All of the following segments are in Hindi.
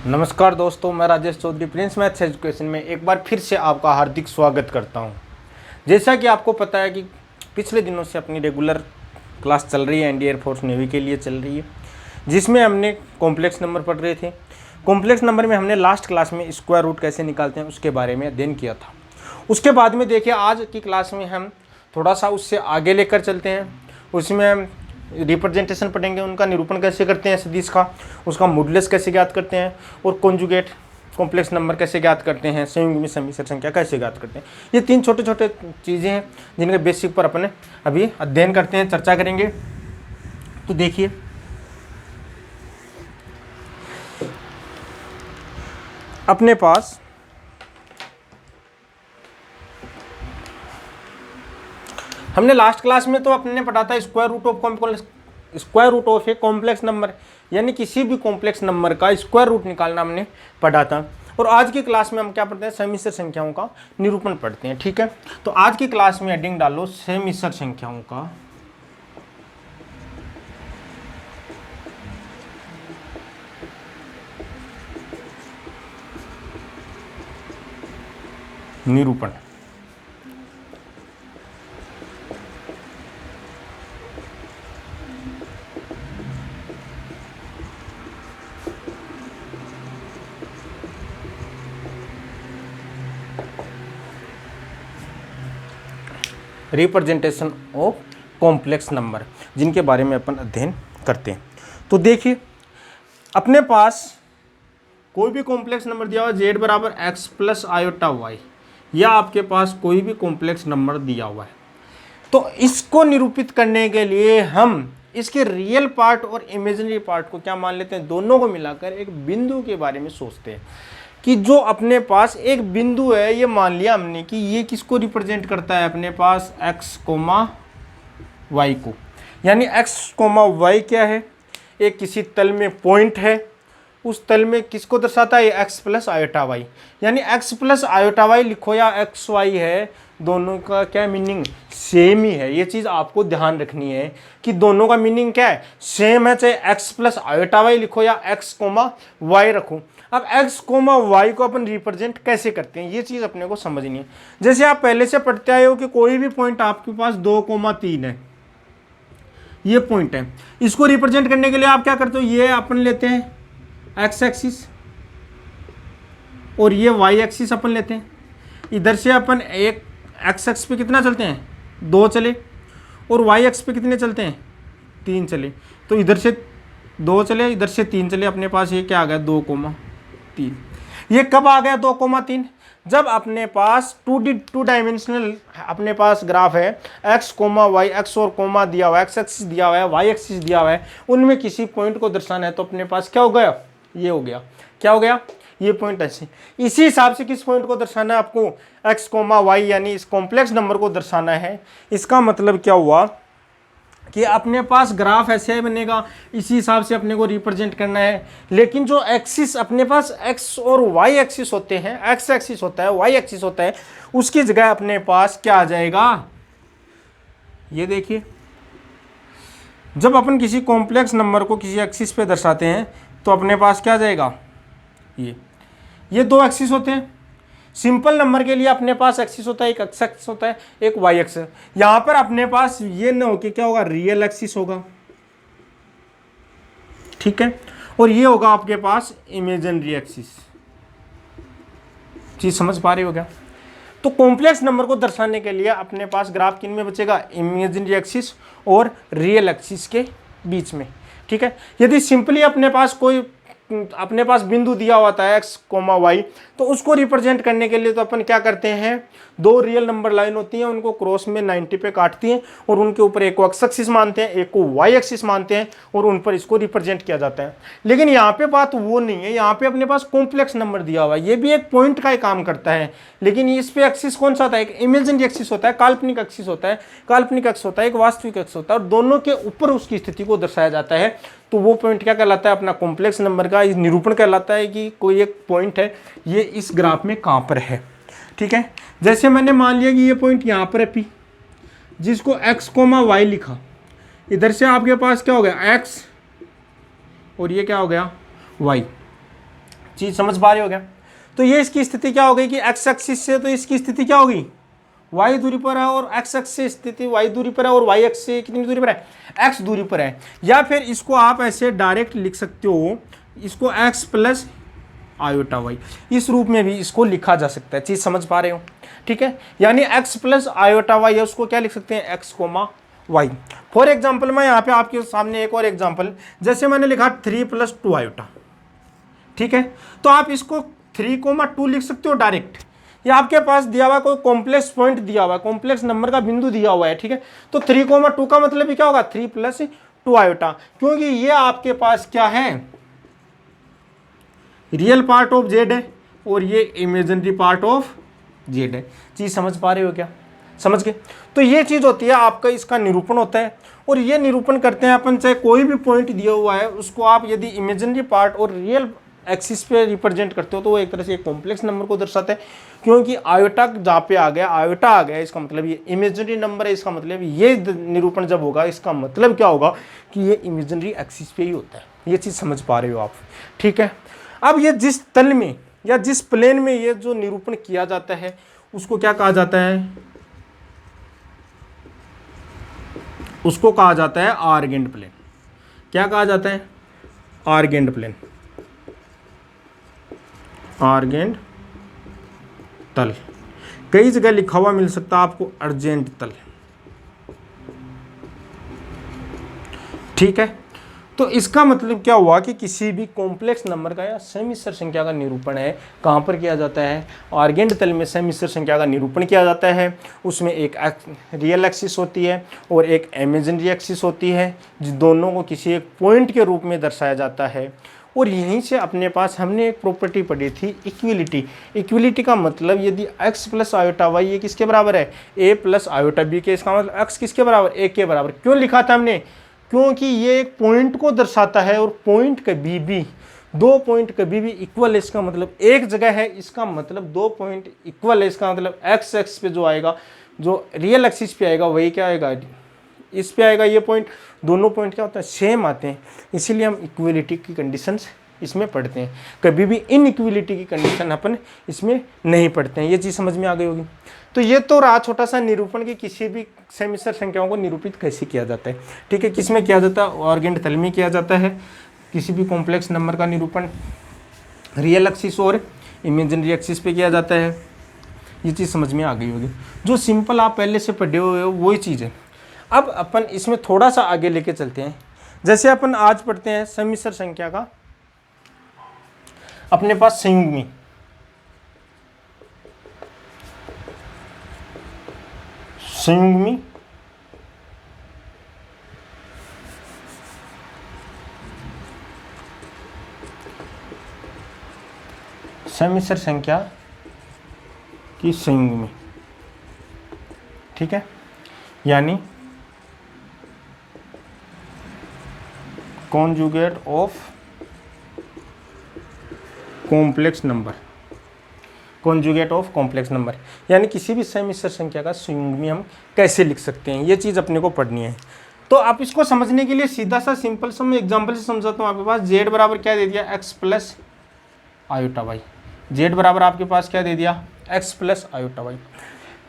नमस्कार दोस्तों, मैं Rajesh Chaudhary Prince maths education में एक बार फिर से आपका हार्दिक स्वागत करता हूं। जैसा कि आपको पता है कि पिछले दिनों से अपनी रेगुलर क्लास चल रही है, इंडियन एयरफोर्स नेवी के लिए चल रही है, जिसमें हमने कॉम्प्लेक्स नंबर पढ़ रहे थे। कॉम्प्लेक्स नंबर में हमने लास्ट क्लास में स्क्वायर रूट कैसे निकालते हैं उसके बारे में अध्ययन किया था। उसके बाद में देखिए, आज की क्लास में हम थोड़ा सा उससे आगे लेकर चलते हैं। उसमें हम रिप्रेजेंटेशन पढ़ेंगे, उनका निरूपण कैसे करते हैं सदिश का, उसका मॉडुलस कैसे ज्ञात करते हैं, और कॉन्जुगेट कॉम्प्लेक्स नंबर कैसे ज्ञात करते हैं, संयुग्मी में सम्मिश्र संख्या कैसे ज्ञात करते हैं। ये तीन छोटे छोटे चीज़ें हैं जिनके बेसिक पर अपने अभी अध्ययन करते हैं, चर्चा करेंगे। तो देखिए, अपने पास हमने लास्ट क्लास में तो अपने पढ़ा था square root of a complex number, यानी किसी भी कॉम्प्लेक्स नंबर का स्क्वायर रूट निकालना हमने पढ़ा था। और आज की क्लास में हम क्या पढ़ते हैं, सम्मिश्र संख्याओं का निरूपण पढ़ते हैं। ठीक है, तो आज की क्लास में हेडिंग डालो सम्मिश्र संख्याओं का निरूपण। रिप्रेजेंटेशन ऑफ कॉम्प्लेक्स नंबर, जिनके बारे में अपन अध्ययन करते हैं। तो देखिए, अपने पास कोई भी कॉम्प्लेक्स नंबर दिया हुआ z बराबर x प्लस आयोटा y, या आपके पास कोई भी कॉम्प्लेक्स नंबर दिया हुआ है, तो इसको निरूपित करने के लिए हम इसके रियल पार्ट और इमेजिनरी पार्ट को क्या मान लेते हैं, दोनों को मिलाकर एक बिंदु के बारे में सोचते हैं कि जो अपने पास एक बिंदु है, ये मान लिया हमने कि ये किसको रिप्रेजेंट करता है, अपने पास x, y को। यानी x, y क्या है, एक किसी तल में पॉइंट है, उस तल में किसको दर्शाता है, x प्लस आयोटा वाई। यानी x प्लस आयोटा वाई लिखो या एक्स वाई है, दोनों का क्या मीनिंग, सेम ही है। ये चीज़ आपको ध्यान रखनी है कि दोनों का मीनिंग क्या है, सेम है। चाहे x प्लस आयोटा वाई लिखो या x, y रखो। अब x, y को अपन रिप्रेजेंट कैसे करते हैं, ये चीज़ अपने को समझनी है। जैसे आप पहले से पढ़ते आए हो कि कोई भी पॉइंट आपके पास 2,3 है, ये पॉइंट है, इसको रिप्रेजेंट करने के लिए आप क्या करते हो, ये अपन लेते हैं x एक्सिस और ये y एक्सिस अपन लेते हैं। इधर से अपन एक x एक्स पे कितना चलते हैं, 2 चले, और y एक्स पे कितने चलते हैं, 3 चले। तो इधर से 2 चले, इधर से 3 चले, अपने पास ये क्या आ गया, 2,3। ये कब आ गया 2,3, जब अपने पास टू डायमेंशनल अपने पास ग्राफ है, x, y, x और कोमा दिया हुआ है, x एक्सिस दिया हुआ है, y एक्सिस दिया हुआ है, उनमें किसी पॉइंट को दर्शाना है, तो अपने पास क्या हो गया, ये हो गया। क्या हो गया, ये पॉइंट ऐसे। इसी हिसाब से किस पॉइंट को दर्शाना है आपको, x, y, यानी इस कॉम्प्लेक्स नंबर को दर्शाना है। इसका मतलब क्या हुआ कि अपने पास ग्राफ ऐसे बनेगा, इसी हिसाब से अपने को रिप्रेजेंट करना है। लेकिन जो एक्सिस अपने पास x और y एक्सिस होते हैं, x एक्सिस होता है, y एक्सिस होता है, उसकी जगह अपने पास क्या आ जाएगा, ये देखिए, जब अपन किसी कॉम्प्लेक्स नंबर को किसी एक्सिस पे दर्शाते हैं तो अपने पास क्या आ जाएगा, ये 2 एक्सिस होते हैं। सिंपल नंबर के लिए अपने पास एक्सिस होता है, एक एक्स एक्सिस होता है, एक वाई एक्सिस। यहां पर अपने पास ये न होके क्या होगा, रियल एक्सिस होगा, ठीक है, और ये होगा आपके पास इमेजिनरी एक्सिस। चीज समझ पा रहे हो क्या। तो कॉम्प्लेक्स नंबर को दर्शाने के लिए अपने पास ग्राफ किन में बचेगा, इमेजिनरी एक्सिस और रियल एक्सिस के बीच में। ठीक है, यदि सिंपली अपने पास बिंदु दिया हुआ था x, y, तो उसको रिप्रेजेंट करने के लिए तो अपन क्या करते हैं, 2 रियल नंबर लाइन होती हैं, उनको क्रॉस में 90 पे काटती हैं, और उनके ऊपर एक को x एक्सिस मानते हैं, एक को y एक्सिस मानते हैं, और उन पर इसको रिप्रेजेंट किया जाता है। लेकिन यहाँ पे बात वो नहीं है, यहाँ पे अपने पास कॉम्प्लेक्स नंबर दिया हुआ है, ये भी एक पॉइंट का ही काम करता है, लेकिन इस पे एक्सिस कौन सा होता है, एक इमेजिनरी एक्सिस होता है, काल्पनिक एक्सिस होता है, काल्पनिक एक्स होता है, एक वास्तविक एक्स होता है, और दोनों के ऊपर उसकी स्थिति को दर्शाया जाता है। तो वो पॉइंट क्या कहलाता है, अपना कॉम्प्लेक्स नंबर का निरूपण कहलाता है कि कोई एक पॉइंट है, ये इस ग्राफ में कहाँ पर है। ठीक है, जैसे मैंने मान लिया कि ये पॉइंट यहाँ पर है P, जिसको x, y लिखा, इधर से आपके पास क्या हो गया x, और ये क्या हो गया y। चीज़ समझ पा रहे हो क्या? तो ये इसकी स्थिति क्या हो गई कि एक्स एक्सिस से तो इसकी स्थिति क्या होगी, y दूरी पर है, और x एक्सिस से स्थिति y दूरी पर है, और y एक्सिस से कितनी दूरी पर है, x दूरी पर है। या फिर इसको आप ऐसे डायरेक्ट लिख सकते हो, इसको x प्लस आयोटा y, इस रूप में भी इसको लिखा जा सकता है। चीज़ समझ पा रहे हो? ठीक है, यानी x प्लस आयोटा y है, उसको क्या लिख सकते हैं, x comma y। For example मैं यहाँ पे आपके सामने एक और एग्जाम्पल, जैसे मैंने लिखा 3 प्लस 2 आयोटा, ठीक है, तो आप इसको 3,2 लिख सकते हो डायरेक्ट, या आपके पास दिया हुआ कोई कॉम्प्लेक्स पॉइंट दिया हुआ है, कॉम्प्लेक्स नंबर का बिंदु दिया हुआ है, ठीक है, तो 3,2 का मतलब भी क्या होगा, 3 प्लस 2 आयोटा, क्योंकि ये आपके पास क्या है, रियल पार्ट ऑफ जेड है और ये इमेजिनरी पार्ट ऑफ जेड है। चीज समझ पा रहे हो क्या? समझ गए? तो ये चीज होती है आपका, इसका निरूपण होता है, और ये निरूपण करते हैं अपन, चाहे कोई भी पॉइंट दिया हुआ है उसको आप यदि इमेजिनरी पार्ट और रियल एक्सिस पे रिप्रेजेंट करते हो तो वो एक तरह से एक कॉम्प्लेक्स नंबर को दर्शाता है, क्योंकि आयोटा जहाँ पे आ गया, आयोटा आ गया, इसका मतलब ये इमेजिनरी नंबर है, इसका मतलब ये निरूपण जब होगा इसका मतलब क्या होगा कि ये इमेजिनरी एक्सिस पे ही होता है। ये चीज़ समझ पा रहे हो आप? ठीक है, अब ये जिस तल में या जिस प्लेन में ये जो निरूपण किया जाता है उसको क्या कहा जाता है, उसको कहा जाता है आर्गेंट प्लेन। क्या कहा जाता है? आर्गेंट प्लेन, आर्गेंट तल। कई जगह लिखा हुआ मिल सकता है आपको अर्जेंट तल, ठीक है। तो इसका मतलब क्या हुआ कि किसी भी कॉम्प्लेक्स नंबर का या समिश्र संख्या का निरूपण है, कहाँ पर किया जाता है, आर्गेंट तल में समिश्र संख्या का निरूपण किया जाता है। उसमें एक रियल एक्सिस होती है और एक इमेजिनरी एक्सिस होती है, जिस दोनों को किसी एक पॉइंट के रूप में दर्शाया जाता है। और यहीं से अपने पास हमने एक प्रॉपर्टी पढ़ी थी, इक्विलिटी। इक्विलिटी का मतलब यदि x प्लस आयोटा वाई ये किसके बराबर है, a प्लस आयोटा बी के, इसका मतलब x किसके बराबर, a के बराबर। क्यों लिखा था हमने? क्योंकि ये एक पॉइंट को दर्शाता है और पॉइंट कभी भी, दो पॉइंट कभी भी इक्वल है, इसका मतलब एक जगह है, इसका मतलब दो पॉइंट इक्वल है, इसका मतलब एक्स एक्स पे जो आएगा, जो रियल एक्सिस पे आएगा वही क्या आएगा, इस पे आएगा। ये पॉइंट, दोनों पॉइंट क्या होता है, सेम आते हैं, इसीलिए हम इक्विलिटी की कंडीशंस इसमें पढ़ते हैं। कभी भी इनइक्विलिटी की कंडीशन अपन इसमें नहीं पढ़ते हैं। ये चीज़ समझ में आ गई होगी। तो ये तो रहा छोटा सा निरूपण की किसी भी समिश्र संख्याओं को निरूपित कैसे किया जाता है। ठीक है, किसमें किया जाता है, आर्गेंट तल में किया जाता है किसी भी कॉम्प्लेक्स नंबर का निरूपण, रियल एक्सिस और इमेजिनरी एक्सिस पे किया जाता है। ये चीज़ समझ में आ गई होगी। जो सिंपल आप पहले से पढ़े हुए हो वही चीज़ है। अब अपन इसमें थोड़ा सा आगे लेके चलते हैं। जैसे अपन आज पढ़ते हैं समिश्र संख्या का, अपने पास संयुग्मी, संयुग्मी समिश्र संख्या की संयुग्मी, ठीक है, यानी conjugate of complex number, conjugate of complex number, यानी किसी भी समिश्र संख्या का संयुग्मी हम कैसे लिख सकते हैं, ये चीज़ अपने को पढ़नी है। तो आप इसको समझने के लिए सीधा सा सिंपल सा मैं एग्जांपल से समझाता हूँ। आपके पास z बराबर क्या दे दिया, x plus iota y. z बराबर आपके पास क्या दे दिया, x प्लस आयोटा वाई।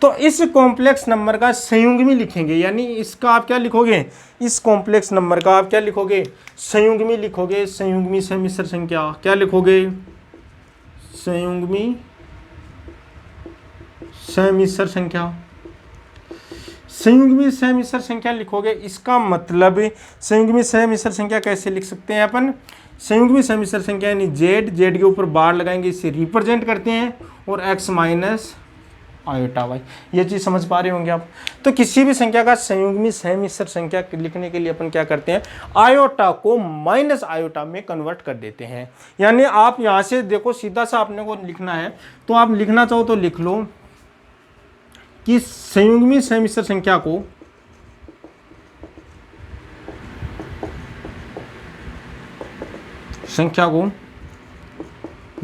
तो इस कॉम्प्लेक्स नंबर का संयुग्मी लिखेंगे, यानी इसका आप क्या लिखोगे, इस कॉम्प्लेक्स नंबर का आप क्या लिखोगे, संयुग्मी लिखोगे। संयुग्मी समिश्र संख्या क्या लिखोगे, संयुग्मी समिश्र संख्या, संयुग्मी समिश्र संख्या लिखोगे। इसका मतलब संयुग्मी समिश्र संख्या कैसे लिख सकते हैं अपन, संयुग्मी समिश्र संख्या यानी जेड के ऊपर बार लगाएंगे, इसे रिप्रेजेंट करते हैं, और एक्स माइनस आयोटा वाई। ये चीज़ समझ पा रहे होंगे आप। तो किसी भी संख्या का संयुग्मी समिश्र संख्या लिखने के लिए अपन क्या करते हैं, आयोटा को माइनस आयोटा में कन्वर्ट कर देते हैं। यानी आप यहाँ से देखो, सीधा सा अपने को लिखना है, तो आप लिखना चाहो तो लिख लो कि संयुग्मी समिश्र संख्या को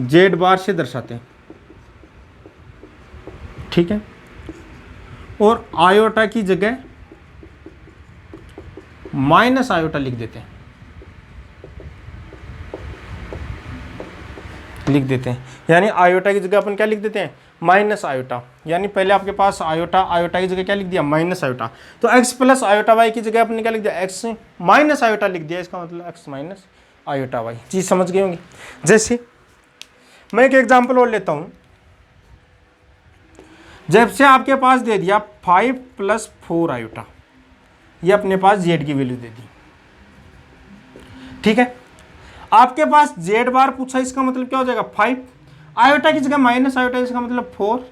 जेड बार से दर्शाते हैं, ठीक है, और आयोटा की जगह माइनस आयोटा लिख देते हैं। लिख देते हैं, यानी आयोटा की जगह अपन क्या लिख देते हैं, माइनस आयोटा। यानी पहले आपके पास आयोटा, आयोटा की जगह क्या लिख दिया, माइनस आयोटा। तो x प्लस आयोटा वाई की जगह आपने क्या लिख दिया, x माइनस आयोटा लिख दिया, इसका मतलब x माइनस आयोटा वाई। चीज समझ गए होंगे। जैसे मैं एक एग्जांपल और लेता हूं, जब से आपके पास दे दिया 5 प्लस 4 आयोटा, ये अपने पास z की वैल्यू दे दी, ठीक है। आपके पास z बार पूछा, इसका मतलब क्या हो जाएगा 5 आयोटा की जगह माइनस आयोटा, इसका मतलब 4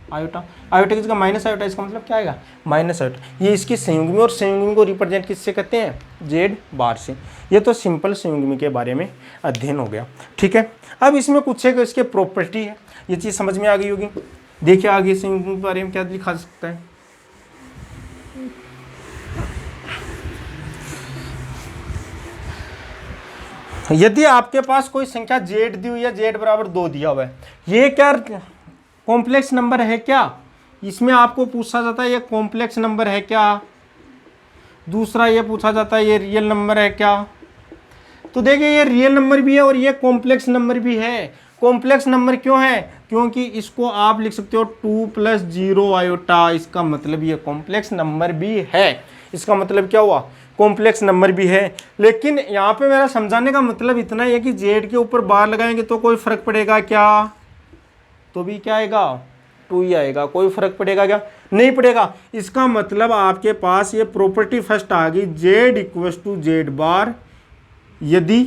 आयोटा, आयोटा की जगह माइनस आयोटा, इसका मतलब क्या आएगा, माइनस आयोटा। ये इसकी संयुग्मी, और संयुग्मी को रिप्रेजेंट किससे करते हैं, z बार से। ये तो सिंपल संयुग्मी के बारे में अध्ययन हो गया, ठीक है। अब इसमें कुछ है कि इसके प्रॉपर्टी है, ये चीज़ समझ में आ गई होगी। देखिए आगे संयुग्मी के बारे में क्या दिखा सकता है। यदि आपके पास कोई संख्या z दी हुई है, z बराबर 2 दिया हुआ है, ये क्या कॉम्प्लेक्स नंबर है क्या, इसमें आपको पूछा जाता है ये कॉम्प्लेक्स नंबर है क्या। दूसरा ये पूछा जाता है ये रियल नंबर है क्या। तो देखिए ये रियल नंबर भी है और ये कॉम्प्लेक्स नंबर भी है। कॉम्प्लेक्स नंबर क्यों है, क्योंकि इसको आप लिख सकते हो 2 प्लस 0 आयोटा, इसका मतलब ये कॉम्प्लेक्स नंबर भी है। इसका मतलब क्या हुआ, कॉम्प्लेक्स नंबर भी है। लेकिन यहाँ पे मेरा समझाने का मतलब इतना ही है कि जेड के ऊपर बार लगाएंगे तो कोई फर्क पड़ेगा क्या, तो भी क्या आएगा 2 ही आएगा। कोई फर्क पड़ेगा क्या, नहीं पड़ेगा। इसका मतलब आपके पास ये प्रॉपर्टी फर्स्ट आ गई, जेड इक्वल टू जेड बार, यदि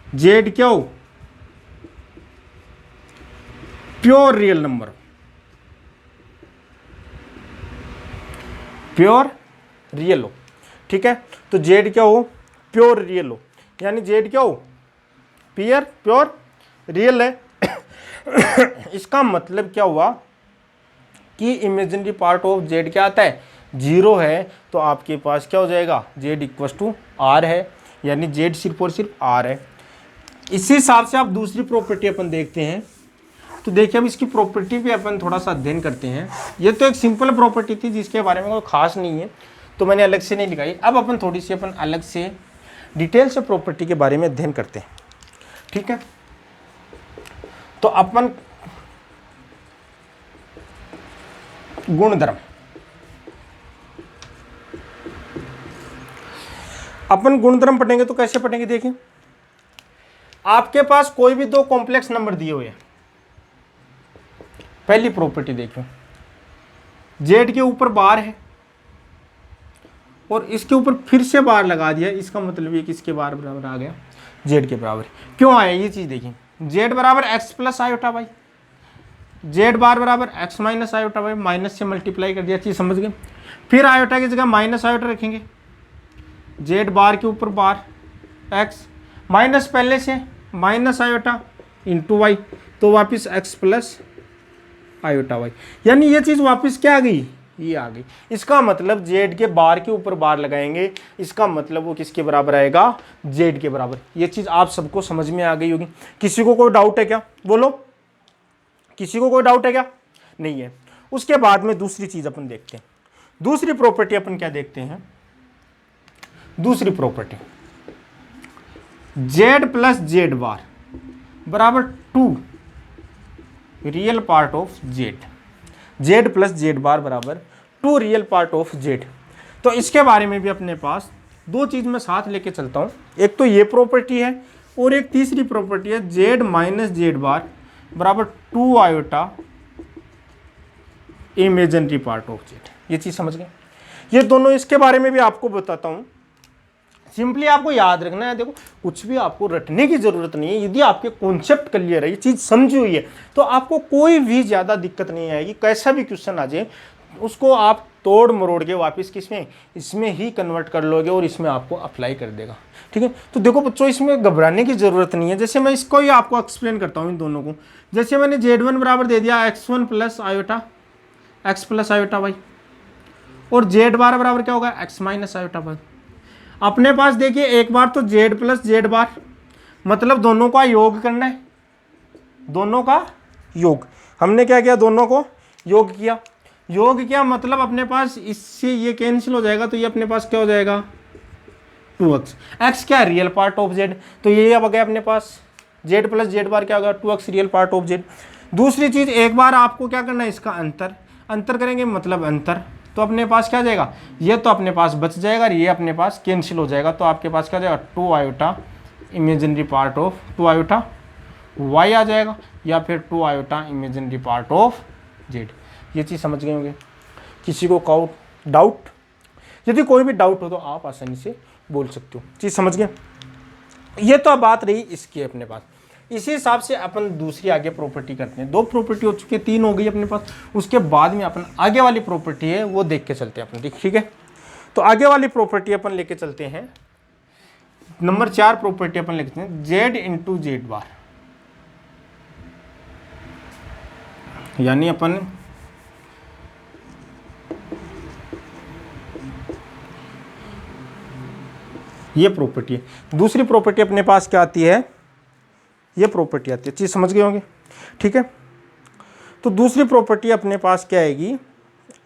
जेड क्या हो, pure real number, pure real हो, ठीक है। तो जेड क्या हो, प्योर रियल हो, यानी जेड क्या हो, प्योर रियल है। इसका मतलब क्या हुआ कि इमेजिनरी पार्ट ऑफ जेड क्या आता है, 0 है। तो आपके पास क्या हो जाएगा, जेड इक्वल टू आर है, यानी जेड सिर्फ और सिर्फ आर है। इसी हिसाब से आप दूसरी प्रॉपर्टी अपन देखते हैं। तो देखिए अब इसकी प्रॉपर्टी पे अपन थोड़ा सा अध्ययन करते हैं। ये तो एक सिंपल प्रॉपर्टी थी जिसके बारे में कोई खास नहीं है, तो मैंने अलग से नहीं लिखाई। अब अपन थोड़ी सी अपन अलग से डिटेल से प्रॉपर्टी के बारे में अध्ययन करते हैं, ठीक है। तो अपन गुणधर्म, अपन गुणधर्म पढ़ेंगे तो कैसे पढ़ेंगे, देखिए आपके पास कोई भी दो कॉम्प्लेक्स नंबर दिए हुए हैं। पहली प्रॉपर्टी देखिए, जेड के ऊपर बार है और इसके ऊपर फिर से बार लगा दिया, इसका मतलब ये किसके बार बराबर आ गया, जेड के बराबर। क्यों आया ये चीज देखिए, जेड बराबर X plus iota Y, Z bar बराबर X minus iota Y, minus से मल्टीप्लाई कर दिया, चीज समझ गए। फिर आयोटा की जगह माइनस आयोटा रखेंगे, जेड बार के ऊपर बार एक्स माइनस पहले से माइनस आयोटा इंटू वाई, तो वापिस एक्स प्लस आयोटा वाई, यानी ये चीज वापस क्या आ गई, ये आ गई। इसका मतलब जेड के बार के ऊपर बार लगाएंगे, इसका मतलब वो किसके बराबर आएगा, जेड के बराबर। ये चीज आप सबको समझ में आ गई होगी। किसी को कोई डाउट है क्या, बोलो, किसी को कोई डाउट है क्या, नहीं है। उसके बाद में दूसरी चीज अपन देखते हैं। दूसरी प्रॉपर्टी अपन क्या देखते हैं, दूसरी property, Z plus Z bar बराबर 2 real part of Z, Z plus Z bar बराबर 2 रियल पार्ट ऑफ जेड। तो इसके बारे में भी अपने पास दो चीज मैं साथ लेके चलता हूं, एक तो ये प्रॉपर्टी है और एक तीसरी प्रॉपर्टी है, जेड माइनस जेड बार बराबर 2 iota imaginary part of Z. ये चीज समझ गए। ये दोनों, इसके बारे में भी आपको बताता हूं। सिंपली आपको याद रखना है, देखो कुछ भी आपको रटने की जरूरत नहीं है। यदि आपके कॉन्सेप्ट क्लियर है, ये चीज समझी हुई है, तो आपको कोई भी ज्यादा दिक्कत नहीं आएगी। कैसा भी क्वेश्चन आ जाए उसको आप तोड़ मरोड़ के वापस किसमें, इसमें ही कन्वर्ट कर लोगे और इसमें आपको अप्लाई कर देगा, ठीक है। तो देखो बच्चों, इसमें घबराने की जरूरत नहीं है। जैसे मैं इसको ही आपको एक्सप्लेन करता हूँ इन दोनों को। जैसे मैंने z1 बराबर दे दिया x1 plus iota x plus iota y, और जेड बार बराबर क्या होगा, एक्स माइनस आयोटा वाई। अपने पास देखिए एक बार तो जेड प्लस जेड बार, मतलब दोनों का योग करना है, दोनों का योग। हमने क्या किया, दोनों को योग किया। योग किया मतलब अपने पास इससे ये कैंसिल हो जाएगा, तो ये अपने पास क्या हो जाएगा, 2x। x क्या है? Real part of z। तो ये अब गया अपने पास z प्लस जेड बार क्या होगा? 2x real part of z। दूसरी चीज, एक बार आपको क्या करना है, इसका अंतर करेंगे मतलब अंतर, तो अपने पास क्या जाएगा, ये तो अपने पास बच जाएगा और ये अपने पास कैंसिल हो जाएगा। तो आपके पास क्या जाएगा? 2 iota imaginary part of 2 iota y आ जाएगा, या फिर 2 iota imaginary part of z। ये चीज़ समझ गए होंगे। किसी को डाउट? यदि कोई भी डाउट हो तो आप आसानी से बोल सकते हो। चीज़ समझ गए? ये तो अब बात रही इसकी अपने पास। इसी हिसाब से अपन दूसरी आगे प्रॉपर्टी करते हैं। 2 प्रॉपर्टी हो चुकी है, 3 हो गई अपने पास। उसके बाद में अपन आगे वाली प्रॉपर्टी है वो देख के चलते हैं अपन, ठीक है। तो आगे वाली प्रॉपर्टी अपन लेके चलते हैं, नंबर 4 प्रॉपर्टी अपन लिखते हैं z इंटू जेड बार। यानी अपन ये प्रॉपर्टी है। दूसरी प्रॉपर्टी अपने पास क्या आती है? ये प्रॉपर्टी आती है। चीज़ समझ गए होंगे, ठीक है। तो दूसरी प्रॉपर्टी अपने पास क्या आएगी?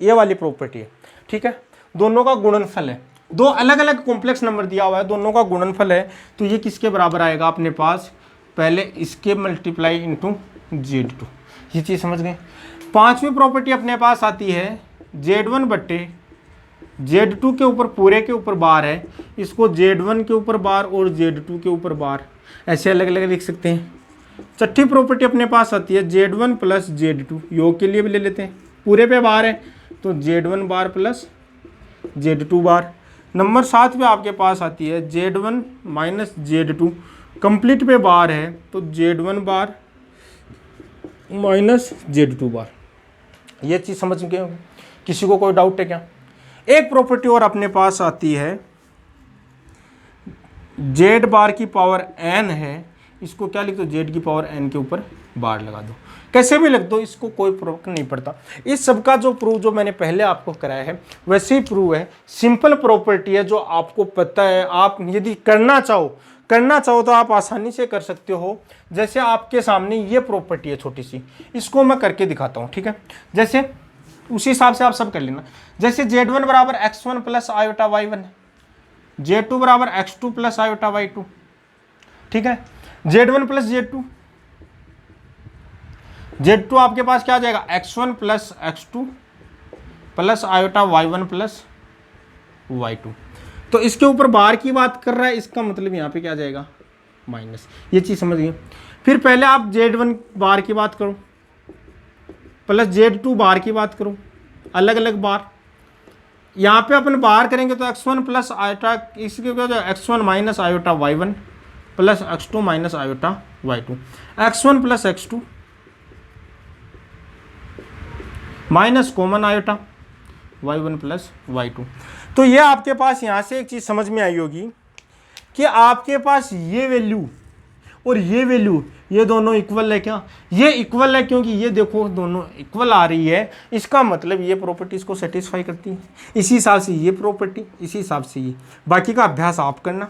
ये वाली प्रॉपर्टी है, ठीक है। दोनों का गुणनफल है, 2 अलग अलग कॉम्प्लेक्स नंबर दिया हुआ है, दोनों का गुणनफल है। तो ये किसके बराबर आएगा अपने पास? पहले इसके मल्टीप्लाई इंटू z2। ये चीज़ समझ गए। 5वीं प्रॉपर्टी अपने पास आती है z1 बट्टे z2 के ऊपर, पूरे के ऊपर बार है, इसको z1 के ऊपर बार और z2 के ऊपर बार, ऐसे अलग अलग लिख सकते हैं। 6ठी प्रॉपर्टी अपने पास आती है z1 प्लस z2, योग के लिए भी ले लेते हैं, पूरे पे बार है तो z1 बार प्लस z2 बार। नंबर 7 पे आपके पास आती है z1 माइनस z2, कंप्लीट पे बार है तो z1 बार माइनस z2 बार। ये चीज़ समझ गए होंगे। किसी को कोई डाउट है क्या? एक प्रॉपर्टी और अपने पास आती है z बार की पावर n है, इसको क्या लिख दो? z की पावर n के ऊपर बार लगा दो, कैसे भी लिख दो, इसको कोई फर्क नहीं पड़ता। इस सब का जो प्रूव जो मैंने पहले आपको कराया है वैसे ही प्रूव है। सिंपल प्रॉपर्टी है जो आपको पता है। आप यदि करना चाहो तो आप आसानी से कर सकते हो। जैसे आपके सामने ये प्रॉपर्टी है छोटी सी, इसको मैं करके दिखाता हूँ, ठीक है। जैसे उसी हिसाब से आप सब कर लेना। जैसे z1 बराबर x1 plus iota y1, z2 बराबर x2 प्लस आयोटा y2, ठीक है। z1 प्लस z2 आपके पास क्या आ जाएगा? x1 plus x2 plus iota y1 plus y2। तो इसके ऊपर बार की बात कर रहा है, इसका मतलब यहाँ पे क्या आ जाएगा? माइनस। ये चीज़ समझ गए। फिर पहले आप z1 बार की बात करो प्लस z2 बार की बात करो, अलग अलग बार। यहाँ पे अपन बार करेंगे तो x1 प्लस आयोटा, इसके क्या हो जाएगा? x1 minus iota y1 plus x2 minus iota y2, x1 plus x2 minus common iota y1 plus y2। तो ये आपके पास यहाँ से एक चीज़ समझ में आई होगी कि आपके पास ये वैल्यू और ये वैल्यू, ये दोनों इक्वल है क्या? ये इक्वल है क्योंकि ये देखो दोनों इक्वल आ रही है, इसका मतलब ये प्रॉपर्टी इसको सेटिस्फाई करती है। इसी हिसाब से ये प्रॉपर्टी, इसी हिसाब से ये। बाकी का अभ्यास आप करना,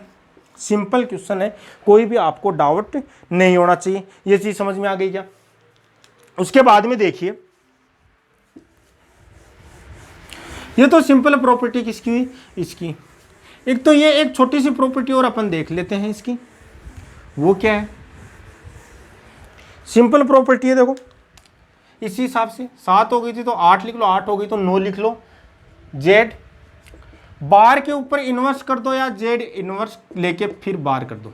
सिंपल क्वेश्चन है, कोई भी आपको डाउट नहीं होना चाहिए। ये चीज़ समझ में आ गई क्या? उसके बाद में देखिए, ये तो सिंपल प्रॉपर्टी किसकी हुई? इसकी। एक तो ये एक छोटी सी प्रॉपर्टी और अपन देख लेते हैं इसकी, वो क्या है? सिंपल प्रॉपर्टी है, देखो इसी हिसाब से 7 हो गई थी तो 8 लिख लो, 8 हो गई तो 9 लिख लो। z बार के ऊपर इन्वर्स कर दो या z इन्वर्स लेके फिर बार कर दो।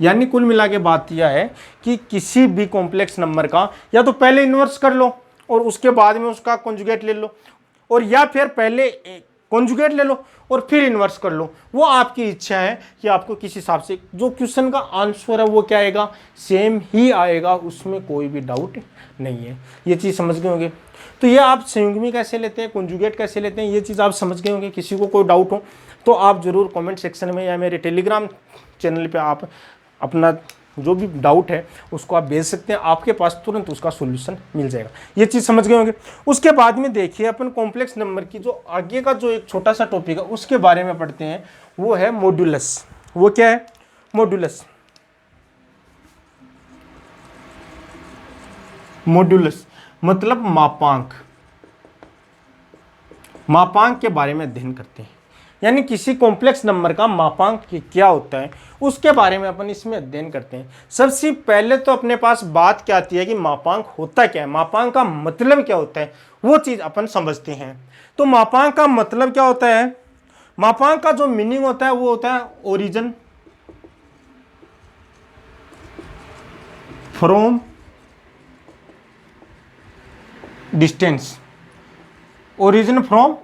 यानी कुल मिला के बात यह है कि किसी भी कॉम्प्लेक्स नंबर का या तो पहले इन्वर्स कर लो और उसके बाद में उसका कॉन्जुगेट ले लो, और या फिर पहले कॉन्जुगेट ले लो और फिर इन्वर्स कर लो। वो आपकी इच्छा है कि आपको किस हिसाब से जो क्वेश्चन का आंसर है वो क्या आएगा, सेम ही आएगा, उसमें कोई भी डाउट नहीं है। ये चीज़ समझ गए होंगे। तो ये आप संयुग्मी कैसे लेते हैं, कॉन्जुगेट कैसे लेते हैं, ये चीज़ आप समझ गए होंगे। किसी को कोई डाउट हो तो आप ज़रूर कमेंट सेक्शन में या मेरे टेलीग्राम चैनल पे आप अपना जो भी डाउट है उसको आप भेज सकते हैं, आपके पास तुरंत उसका सॉल्यूशन मिल जाएगा। ये चीज़ समझ गए होंगे। उसके बाद में देखिए अपन कॉम्प्लेक्स नंबर की जो आगे का जो एक छोटा सा टॉपिक है उसके बारे में पढ़ते हैं, वो है मॉड्यूलस। वो क्या है? मॉड्यूलस। मॉड्यूलस मतलब मापांक। मापांक के बारे में अध्ययन करते हैं। यानी किसी कॉम्प्लेक्स नंबर का मापांक क्या होता है उसके बारे में अपन इसमें अध्ययन करते हैं। सबसे पहले तो अपने पास बात क्या आती है कि मापांक होता क्या है, मापांक का मतलब क्या होता है, वो चीज अपन समझते हैं। तो मापांक का मतलब क्या होता है, मापांक का जो मीनिंग होता है वो होता है origin from distance, origin from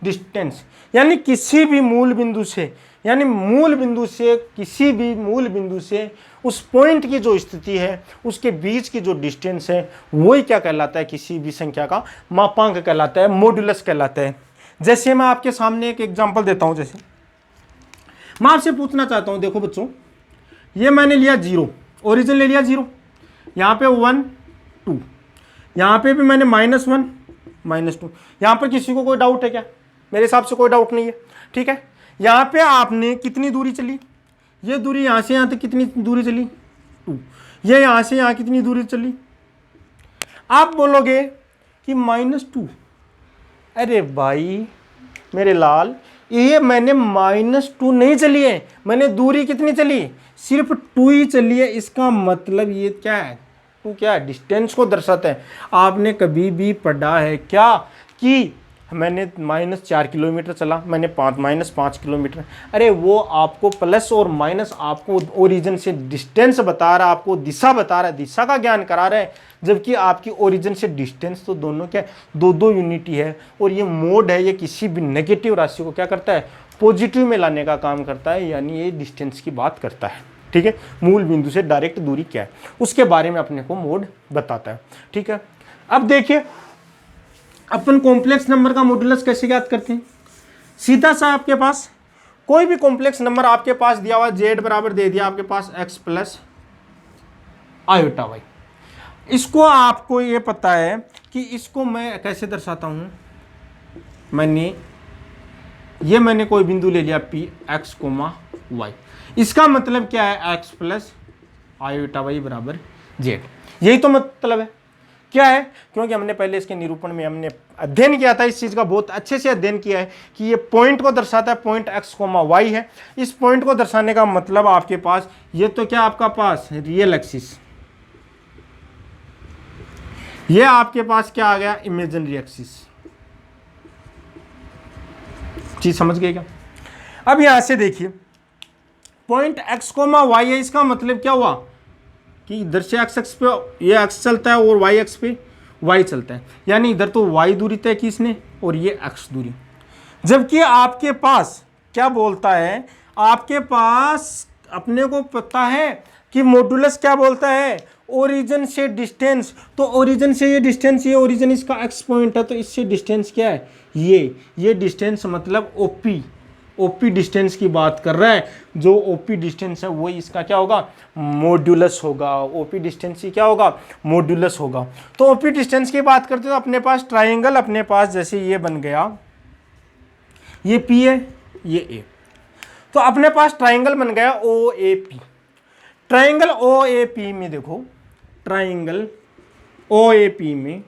distance, यानी किसी भी मूल बिंदु से, यानी मूल बिंदु से किसी भी मूल बिंदु से उस पॉइंट की जो स्थिति है उसके बीच की जो डिस्टेंस है वही क्या कहलाता है, किसी भी संख्या का मापांक कहलाता है, मॉड्यूलस कहलाता है। जैसे मैं आपके सामने एक एग्जांपल देता हूं, जैसे मैं आपसे पूछना चाहता हूं, देखो बच्चों ये मैंने लिया 0, ओरिजिन ले लिया 0, यहाँ पे 1 2, यहाँ पे भी मैंने -1 -2, यहाँ पर किसी को कोई डाउट है क्या? मेरे हिसाब से कोई डाउट नहीं है, ठीक है। यहाँ पे आपने कितनी दूरी चली, ये दूरी यहाँ से यहाँ तक कितनी दूरी चली 2, ये यहाँ से यहाँ कितनी दूरी चली, आप बोलोगे कि -2। अरे भाई मेरे लाल, ये मैंने -2 नहीं चली है, मैंने दूरी कितनी चली, सिर्फ 2 ही चली है। इसका मतलब ये क्या है, तो क्या डिस्टेंस को दर्शाता है। आपने कभी भी पढ़ा है क्या कि मैंने -4 किलोमीटर चला, मैंने -5 किलोमीटर? अरे वो आपको प्लस और माइनस आपको ओरिजिन से डिस्टेंस बता रहा है, आपको दिशा बता रहा है, दिशा का ज्ञान करा रहा है, जबकि आपकी ओरिजिन से डिस्टेंस तो दोनों क्या दो यूनिट ही है। और ये मोड है, ये किसी भी नेगेटिव राशि को क्या करता है, पॉजिटिव में लाने का काम करता है, यानी ये डिस्टेंस की बात करता है, ठीक है। मूल बिंदु से डायरेक्ट दूरी क्या है उसके बारे में अपने को मोड बताता है, ठीक है। अब देखिए अपन कॉम्प्लेक्स नंबर का मॉड्यूलस कैसे ज्ञात करते हैं। सीधा सा आपके पास कोई भी कॉम्प्लेक्स नंबर आपके पास दिया हुआ, z बराबर दे दिया आपके पास x प्लस आयोटा y, इसको आपको ये पता है कि इसको मैं कैसे दर्शाता हूं, मैंने कोई बिंदु ले लिया p x, y, इसका मतलब क्या है x प्लस आयोटा y बराबर z, यही तो मतलब है। क्या है, क्योंकि हमने पहले इसके निरूपण में हमने अध्ययन किया था, इस चीज का बहुत अच्छे से अध्ययन किया है कि ये पॉइंट को दर्शाता है, पॉइंट x, y है। इस पॉइंट को दर्शाने का मतलब आपके पास ये तो क्या आपका पास रियल एक्सिस, ये आपके पास क्या आ गया इमेजिनरी एक्सिस, चीज समझ गए क्या? अब यहां से देखिए पॉइंट x, y है, इसका मतलब क्या हुआ कि इधर से x अक्ष पे ये x चलता है और y अक्ष पे y चलता है, यानी इधर तो y दूरी तय की इसने और ये x दूरी। जबकि आपके पास क्या बोलता है, आपके पास अपने को पता है कि मॉड्यूलस क्या बोलता है, ओरिजिन से डिस्टेंस। तो ओरिजिन से ये डिस्टेंस, ये ओरिजिन इसका x पॉइंट है, तो इससे डिस्टेंस क्या है, ये डिस्टेंस मतलब ओपी डिस्टेंस की बात कर रहा है। जो ओपी डिस्टेंस है वही इसका क्या होगा, मॉड्यूलस होगा। ओपी डिस्टेंस ही क्या होगा, मॉड्यूलस होगा। तो ओपी डिस्टेंस की बात करते तो अपने पास ट्राइंगल, अपने पास जैसे ये बन गया, ये P है, ये A, तो अपने पास ट्राइंगल बन गया OAP। ट्राइंगल OAP में देखो, ट्राइंगल OAP में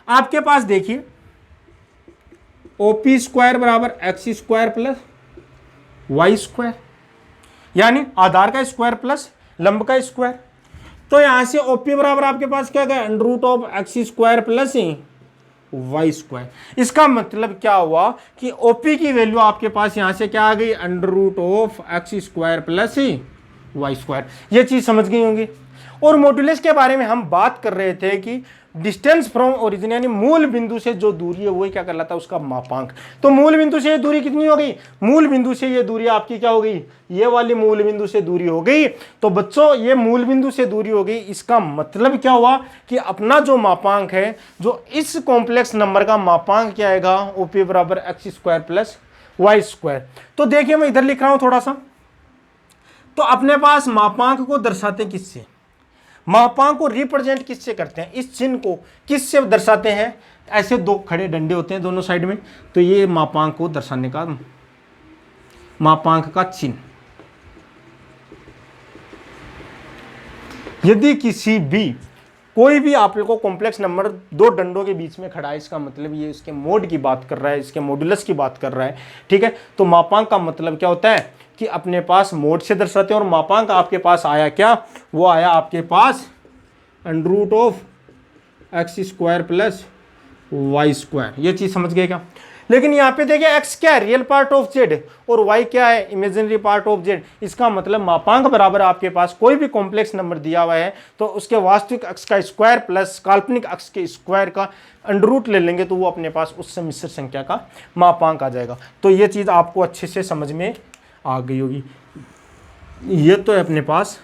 आपके पास देखिए OP स्क्वायर बराबर x square plus y square, यानी आधार का स्क्वायर प्लस लंब का स्क्वायर। तो यहां से OP बराबर आपके पास क्या गया, √x square plus y square. इसका मतलब क्या हुआ कि OP की वैल्यू आपके पास यहां से क्या आ गई, √x square plus y square. ये चीज समझ गई होंगी। और मॉड्यूलस के बारे में हम बात कर रहे थे कि डिस्टेंस फ्रॉम ओरिजिन, यानी मूल बिंदु से जो दूरी है वही क्या कहलाता है, उसका मापांक। तो मूल बिंदु से ये दूरी कितनी हो गई, मूल बिंदु से ये दूरी आपकी क्या हो गई, ये वाली मूल बिंदु से दूरी हो गई। तो बच्चों ये मूल बिंदु से दूरी हो गई, इसका मतलब क्या हुआ कि अपना जो मापांक है, जो इस कॉम्प्लेक्स नंबर का मापांक क्या आएगा, OP बराबर x square plus y square. तो देखिए मैं इधर लिख रहा हूं थोड़ा सा, तो अपने पास मापांक को दर्शाते किससे, मापांक को रिप्रेजेंट किससे करते हैं, इस चिन्ह को किससे दर्शाते हैं, ऐसे दो खड़े डंडे होते हैं दोनों साइड में, तो ये मापांक को दर्शाने का मापांक का चिन्ह। यदि किसी भी कोई भी आप लोग को कॉम्प्लेक्स नंबर दो डंडों के बीच में खड़ा है, इसका मतलब ये इसके मोड की बात कर रहा है, इसके मॉड्यूलस की बात कर रहा है, ठीक है। तो मापांक का मतलब क्या होता है कि अपने पास मोड से दर्शाते हैं, और मापांक आपके पास आया क्या, वो आया आपके पास under root of x² plus y²। ये चीज समझ गए क्या। लेकिन यहाँ पे देखिए x क्या है, रियल पार्ट ऑफ z, और y क्या है, इमेजिनरी पार्ट ऑफ z। इसका मतलब मापांक बराबर आपके पास कोई भी कॉम्प्लेक्स नंबर दिया हुआ है तो उसके वास्तविक अक्ष का स्क्वायर प्लस काल्पनिक अक्ष के स्क्वायर का अंडर रूट ले लेंगे तो वो अपने पास उस सम्मिश्र संख्या का मापांक आ जाएगा। तो ये चीज आपको अच्छे से समझ में आ गई होगी। ये तो है अपने पास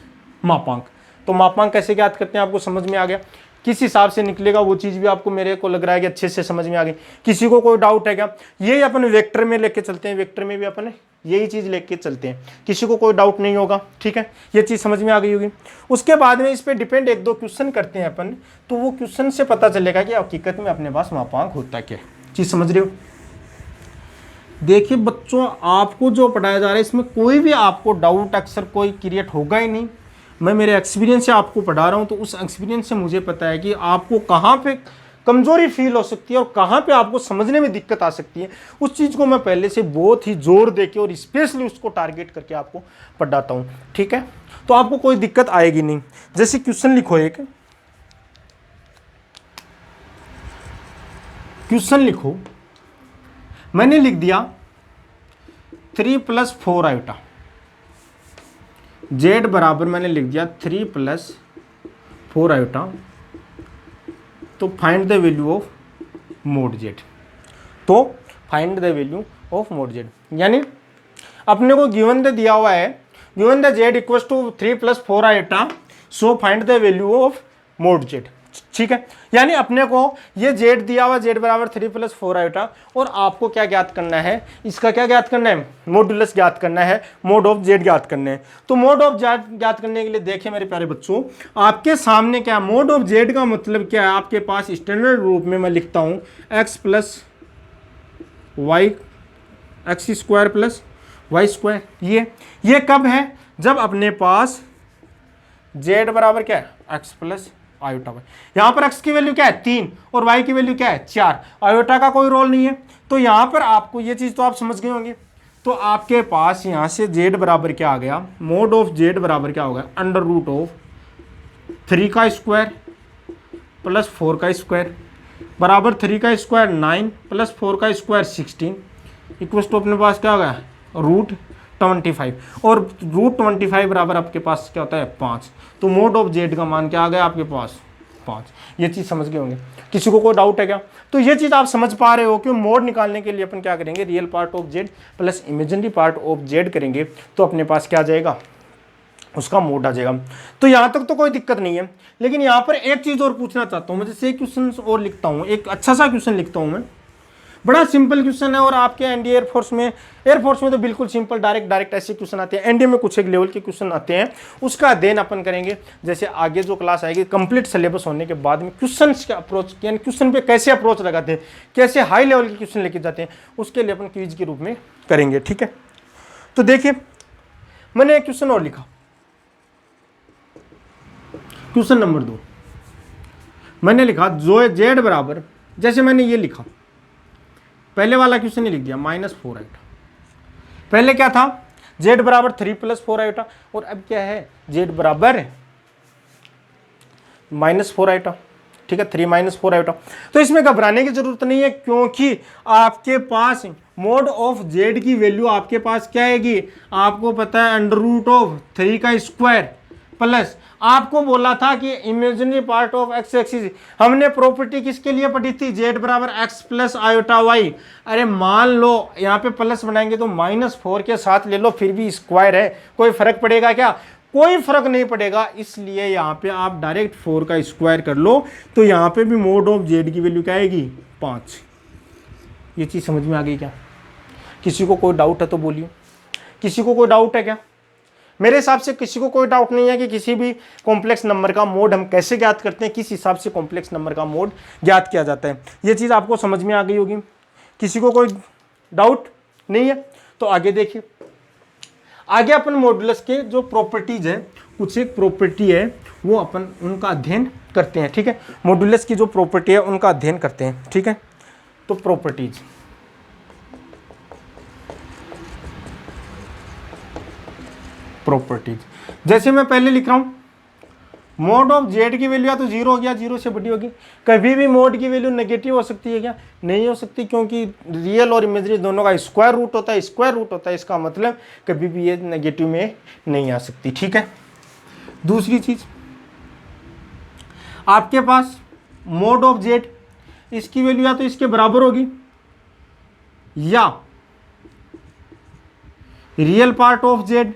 मापांक। तो मापांक कैसे ज्ञात करते हैं आपको समझ में आ गया, किस हिसाब से निकलेगा वो चीज़ भी आपको मेरे को लग रहा है कि अच्छे से समझ में आ गई। किसी को कोई डाउट है क्या, यही अपन वेक्टर में लेके चलते हैं, वेक्टर में भी अपन यही चीज़ लेके चलते हैं, किसी को कोई डाउट नहीं होगा, ठीक है। ये चीज़ समझ में आ गई होगी। उसके बाद में इस पर डिपेंड एक दो क्वेश्चन करते हैं अपन, तो वो क्वेश्चन से पता चलेगा कि हकीकत में अपने पास मापांक होता क्या है। चीज़ समझ रहे हो। देखिए बच्चों, आपको जो पढ़ाया जा रहा है इसमें कोई भी आपको डाउट अक्सर कोई क्रिएट होगा ही नहीं। मैं मेरे एक्सपीरियंस से आपको पढ़ा रहा हूँ, तो उस एक्सपीरियंस से मुझे पता है कि आपको कहाँ पे कमजोरी फील हो सकती है और कहाँ पे आपको समझने में दिक्कत आ सकती है। उस चीज़ को मैं पहले से बहुत ही जोर देके और स्पेशली उसको टारगेट करके आपको पढ़ाता हूँ, ठीक है। तो आपको कोई दिक्कत आएगी नहीं। जैसे क्वेश्चन लिखो, एक क्वेश्चन लिखो, मैंने लिख दिया 3 + 4 आयोटा, z बराबर मैंने लिख दिया 3 + 4 आयोटा, तो find the value of mode z। तो find the value of mode z, यानी अपने को गिवन द दिया हुआ है, given the z = 3 + 4 iota, so find the value of mode z, ठीक है। यानी अपने को ये z दिया हुआ, z बराबर 3 + 4 आयोटा, और आपको क्या ज्ञात करना है, इसका क्या ज्ञात करना है, मॉड्यूलस ज्ञात करना है, मोड ऑफ z ज्ञात करना है। तो मोड ऑफ z ज्ञात करने के लिए देखिए मेरे प्यारे बच्चों, आपके सामने क्या है, मोड ऑफ z का मतलब क्या है, आपके पास स्टैंडर्ड रूप में मैं लिखता हूं x + y, x² + y²। ये कब है, जब अपने पास z बराबर क्या है, x + आयोटा y। यहां पर x की वैल्यू क्या है 3 और y की वैल्यू क्या है 4, आयोटा का कोई रोल नहीं है। तो यहां पर आपको ये चीज तो आप समझ गए होंगे। तो आपके पास यहां से z बराबर क्या आ गया, मोड ऑफ z बराबर क्या होगा, √3 का स्क्वायर प्लस 4 का स्क्वायर बराबर 3 का स्क्वायर 9 प्लस 4 का स्क्वायर 16 इक्वल टू अपने पास क्या होगा, √25, और √25 बराबर आपके पास क्या होता है 5। तो मोड ऑफ z का मान क्या आ गया आपके पास 5। ये चीज़ समझ गए होंगे। किसी को कोई डाउट है क्या, तो ये चीज़ आप समझ पा रहे हो कि मोड निकालने के लिए अपन क्या करेंगे, real part of z plus imaginary part of z करेंगे तो अपने पास क्या आ जाएगा, उसका मोड आ जाएगा। तो यहाँ तक तो कोई दिक्कत नहीं है। लेकिन यहाँ पर एक चीज़ और पूछना चाहता हूँ मैं, जैसे एक क्वेश्चन और लिखता हूँ, एक अच्छा सा क्वेश्चन लिखता हूँ मैं, बड़ा सिंपल क्वेश्चन है। और आपके एनडीए एयरफोर्स में तो बिल्कुल सिंपल डायरेक्ट ऐसे क्वेश्चन आते हैं। एनडीए में कुछ एक लेवल के क्वेश्चन आते हैं, उसका अध्ययन अपन करेंगे। जैसे आगे जो क्लास आएगी कंप्लीट सिलेबस होने के बाद में क्वेश्चन का अप्रोच, यानी क्वेश्चन पे कैसे अप्रोच लगाते हैं, कैसे हाई लेवल के क्वेश्चन लेके जाते हैं, उसके लिए अपन क्विज के रूप में करेंगे, ठीक है। तो देखिए मैंने एक क्वेश्चन और लिखा, क्वेश्चन नंबर 2 मैंने लिखा जो z बराबर, जैसे मैंने ये लिखा, पहले वाला क्वेश्चन ही लिख दिया -4 आयोटा। पहले क्या था, z बराबर 3 + 4 आयोटा, और अब क्या है, z बराबर -4 आयोटा, ठीक है, 3 - 4 आयोटा। तो इसमें घबराने की जरूरत नहीं है, क्योंकि आपके पास मोड ऑफ z की वैल्यू आपके पास क्या आएगी, आपको पता है √3 का स्क्वायर प्लस, आपको बोला था कि imaginary part of x axis, हमने प्रॉपर्टी किसके लिए पढ़ी थी, z बराबर x + आयोटा y। अरे मान लो यहाँ पे प्लस बनाएंगे तो -4 के साथ ले लो, फिर भी स्क्वायर है, कोई फर्क पड़ेगा क्या, कोई फर्क नहीं पड़ेगा। इसलिए यहाँ पे आप डायरेक्ट 4 का स्क्वायर कर लो, तो यहाँ पे भी मोड ऑफ z की वैल्यू क्या आएगी 5। ये चीज़ समझ में आ गई क्या, किसी को कोई डाउट है तो बोलिए, किसी को कोई डाउट है क्या। मेरे हिसाब से किसी को कोई डाउट नहीं है कि किसी भी कॉम्प्लेक्स नंबर का मोड हम कैसे ज्ञात करते हैं, किस हिसाब से कॉम्प्लेक्स नंबर का मोड ज्ञात किया जाता है। ये चीज़ आपको समझ में आ गई होगी, किसी को कोई डाउट नहीं है। तो आगे देखिए, आगे अपन मॉड्यूलस के जो प्रॉपर्टीज हैं कुछ एक प्रॉपर्टी है वो अपन उनका अध्ययन करते हैं, ठीक है। मॉड्यूलस की जो प्रॉपर्टी है उनका अध्ययन करते हैं, ठीक है। तो प्रॉपर्टीज, जैसे मैं पहले लिख रहा हूं, मोड ऑफ जेड की वैल्यू या तो 0 हो गया, 0 से बड़ी होगी। कभी भी मोड की वैल्यू नेगेटिव हो सकती है क्या? नहीं हो सकती, क्योंकि रियल और इमेजिनरी दोनों का स्क्वायर रूट होता है, स्क्वायर रूट होता है, इसका मतलब कभी भी ये नेगेटिव में नहीं आ सकती, ठीक है। दूसरी चीज, आपके पास मोड ऑफ जेड, इसकी वैल्यू या तो इसके बराबर होगी या रियल पार्ट ऑफ जेड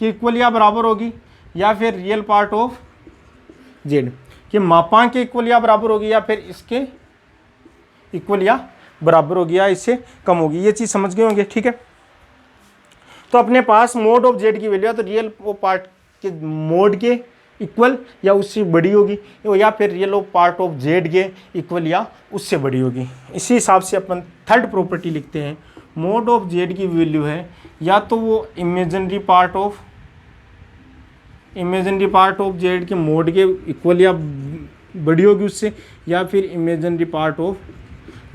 की इक्वल या बराबर होगी, या फिर रियल पार्ट ऑफ जेड के मापांक के इक्वल या बराबर होगी, या फिर इसके इक्वल या बराबर होगी, या इससे कम होगी। ये चीज समझ गए होंगे, ठीक है। तो अपने पास मोड ऑफ जेड की वैल्यू तो रियल पार्ट के मोड के इक्वल या उससे बड़ी होगी, या फिर real of part of Z के इक्वल या उससे बड़ी होगी। इसी हिसाब से अपन थर्ड प्रॉपर्टी लिखते हैं, मोड ऑफ जेड की वैल्यू है या तो वो इमेजिनरी पार्ट ऑफ जेड के मोड के इक्वल या बड़ी होगी उससे, या फिर इमेजिनरी पार्ट ऑफ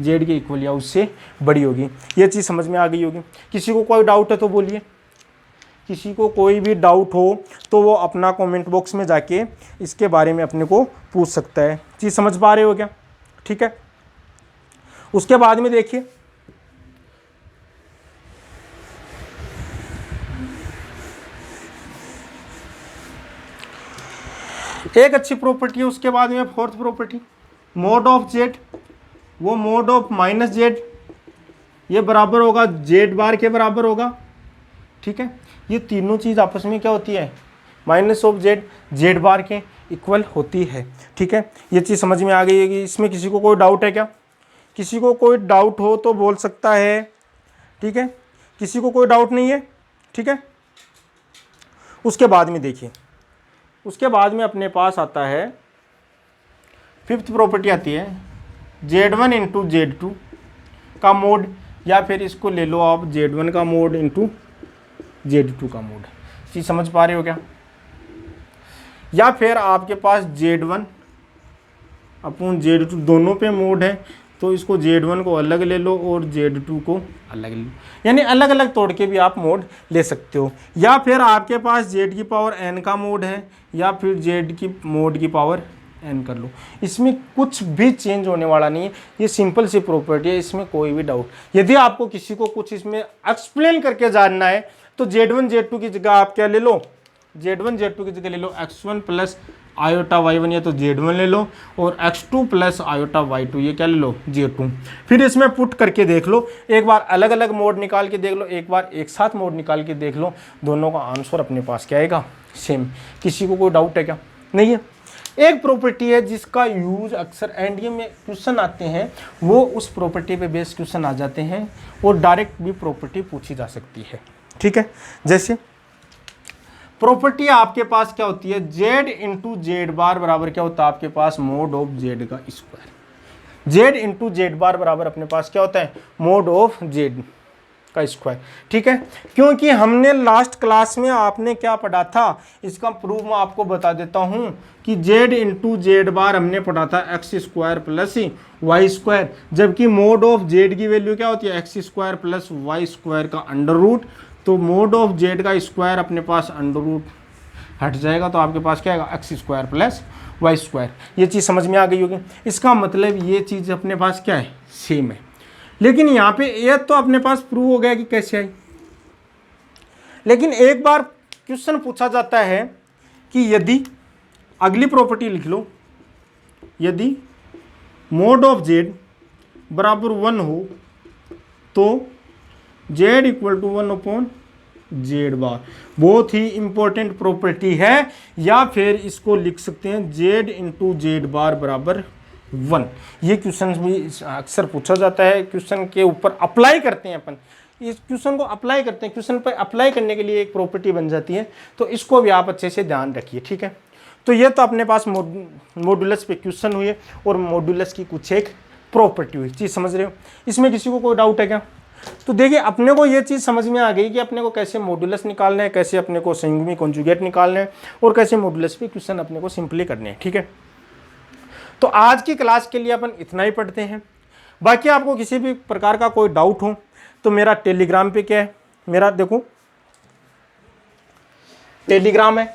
जेड के इक्वल या उससे बड़ी होगी। ये चीज़ समझ में आ गई होगी। किसी को कोई डाउट है तो बोलिए, किसी को कोई भी डाउट हो तो वो अपना कमेंट बॉक्स में जाके इसके बारे में अपने को पूछ सकता है। चीज़ समझ पा रहे हो क्या? ठीक है। उसके बाद में देखिए, एक अच्छी प्रॉपर्टी है, उसके बाद में fourth property, mode of Z, वो मोड ऑफ माइनस जेड, ये बराबर होगा जेड बार के बराबर होगा, ठीक है। ये तीनों चीज़ आपस में क्या होती है? Minus of Z Z bar के इक्वल होती है, ठीक है। ये चीज़ समझ में आ गई है कि इसमें किसी को कोई डाउट है क्या? किसी को कोई डाउट हो तो बोल सकता है, ठीक है। किसी को कोई डाउट नहीं है, ठीक है। उसके बाद में देखिए, उसके बाद में अपने पास आता है फिफ्थ प्रॉपर्टी आती है Z1 इंटू Z2 का मोड, या फिर इसको ले लो आप Z1 का मोड इंटू Z2 का मोड। चीज़ समझ पा रहे हो क्या? या फिर आपके पास Z1 अपॉन Z2 दोनों पे मोड है, तो इसको Z1 को अलग ले लो और Z2 को अलग ले लो, यानी अलग अलग तोड़ के भी आप मोड ले सकते हो। या फिर आपके पास Z की पावर n का मोड है, या फिर Z की मोड की पावर n कर लो। इसमें कुछ भी चेंज होने वाला नहीं है, ये सिंपल सी प्रॉपर्टी है, इसमें कोई भी डाउट। यदि आपको किसी को कुछ इसमें एक्सप्लेन करके जानना है तो Z1 Z2 की जगह आप क्या ले लो? Z1 Z2 की जगह ले लो x1 प्लस आयोटा y1, या तो Z1 ले लो, और x2 प्लस आयोटा y2, ये क्या ले लो? Z2। फिर इसमें पुट करके देख लो, एक बार अलग अलग मोड निकाल के देख लो, एक बार एक साथ मोड निकाल के देख लो, दोनों का आंसर अपने पास क्या आएगा? सेम। किसी को कोई डाउट है क्या? नहीं है। एक प्रॉपर्टी है जिसका यूज अक्सर एनडीए में क्वेश्चन आते हैं, वो उस प्रॉपर्टी पे बेस्ड क्वेश्चन आ जाते हैं, और डायरेक्ट भी प्रॉपर्टी पूछी जा सकती है, ठीक है। जैसे प्रॉपर्टी आपके पास क्या होती है? जेड इंटू जेड बार बराबर क्या होता है आपके पास? मोड ऑफ जेड का square. Z into Z bar बराबर अपने पास क्या होता है? मोड ऑफ जेड का स्क्वायर, ठीक है। क्योंकि हमने लास्ट क्लास में आपने क्या पढ़ा था, इसका प्रूफ मैं आपको बता देता हूं कि जेड इंटू जेड बार हमने पढ़ा था x square plus y square, जबकि मोड ऑफ जेड की वैल्यू क्या होती है? X square plus y square का अंडर रूट। तो मोड ऑफ जेड का स्क्वायर अपने पास अंडर रूट हट जाएगा, तो आपके पास क्या आएगा? X square plus y square. ये चीज़ समझ में आ गई होगी। इसका मतलब ये चीज़ अपने पास क्या है? सेम है। लेकिन यहाँ पे ये तो अपने पास प्रूव हो गया कि कैसे आई, लेकिन एक बार क्वेश्चन पूछा जाता है कि यदि, अगली प्रॉपर्टी लिख लो, यदि मोड ऑफ जेड बराबर 1 हो तो Z equal to 1 upon Z bar. बहुत ही इंपॉर्टेंट प्रॉपर्टी है, या फिर इसको लिख सकते हैं जेड इंटू जेड बार बराबर 1। ये क्वेश्चन भी अक्सर पूछा जाता है, क्वेश्चन के ऊपर अप्लाई करते हैं अपन, इस क्वेश्चन को अप्लाई करते हैं, क्वेश्चन पर अप्लाई करने के लिए एक प्रॉपर्टी बन जाती है, तो इसको भी आप अच्छे से ध्यान रखिए, ठीक है। तो ये तो अपने पास मॉड्यूलस पे क्वेश्चन हुए और मॉड्यूलस की कुछ एक प्रॉपर्टी हुई। चीज़ समझ रहे हो? इसमें किसी को कोई डाउट है क्या? तो देखिए अपने को ये चीज़ समझ में आ गई कि अपने को कैसे मॉड्यूलस निकालना है, कैसे अपने को संयुग्मी कॉन्जुगेट निकालना है और कैसे मॉड्यूलस पे क्वेश्चन अपने को सिंपली करने हैं। ठीक है, तो आज की क्लास के लिए अपन इतना ही पढ़ते हैं। बाकी आपको किसी भी प्रकार का कोई डाउट हो तो मेरा टेलीग्राम पे क्या है, मेरा देखो टेलीग्राम है,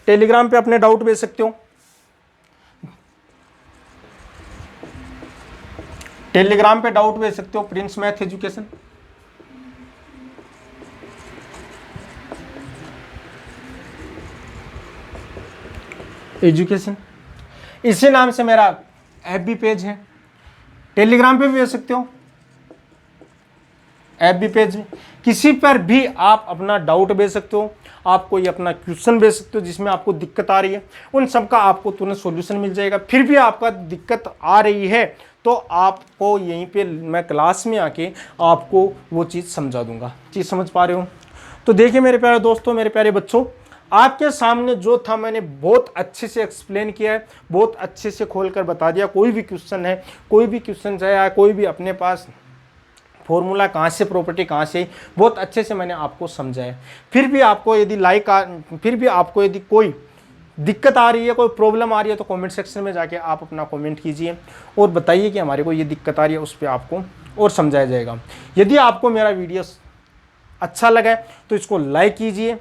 टेलीग्राम पे अपने डाउट भेज सकते हो। टेलीग्राम पे डाउट भेज सकते हो, प्रिंस मैथ एजुकेशन। एजुकेशन इसी नाम से मेरा FB पेज है, टेलीग्राम पे भी भेज सकते हो, FB पेज में किसी पर भी आप अपना डाउट भेज सकते हो, आप कोई अपना क्वेश्चन भेज सकते हो जिसमें आपको दिक्कत आ रही है, उन सब का आपको तुरंत सॉल्यूशन मिल जाएगा। फिर भी आपका दिक्कत आ रही है तो आपको यहीं पे मैं क्लास में आके आपको वो चीज़ समझा दूंगा। चीज़ समझ पा रहे हो? तो देखिए मेरे प्यारे दोस्तों, मेरे प्यारे बच्चों, आपके सामने जो था मैंने बहुत अच्छे से एक्सप्लेन किया है, बहुत अच्छे से खोलकर बता दिया। कोई भी क्वेश्चन है, कोई भी क्वेश्चन है, कोई भी अपने पास फॉर्मूला कहाँ से, प्रॉपर्टी कहाँ से, बहुत अच्छे से मैंने आपको समझाया। फिर भी आपको यदि फिर भी आपको यदि कोई दिक्कत आ रही है, कोई प्रॉब्लम आ रही है तो कमेंट सेक्शन में जाके आप अपना कमेंट कीजिए और बताइए कि हमारे को ये दिक्कत आ रही है, उस पर आपको और समझाया जाएगा। यदि आपको मेरा वीडियो अच्छा लगा तो इसको लाइक कीजिए,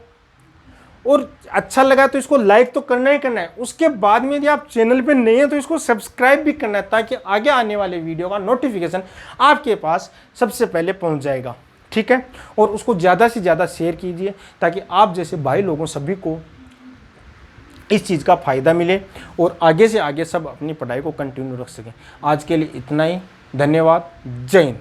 और अच्छा लगा तो इसको लाइक तो करना ही करना है। उसके बाद में यदि आप चैनल पे नए हैं तो इसको सब्सक्राइब भी करना है, ताकि आगे आने वाले वीडियो का नोटिफिकेशन आपके पास सबसे पहले पहुंच जाएगा। ठीक है, और उसको ज़्यादा से ज़्यादा शेयर कीजिए ताकि आप जैसे भाई लोगों सभी को इस चीज़ का फ़ायदा मिले और आगे से आगे सब अपनी पढ़ाई को कंटिन्यू रख सकें। आज के लिए इतना ही, धन्यवाद, जय हिंद।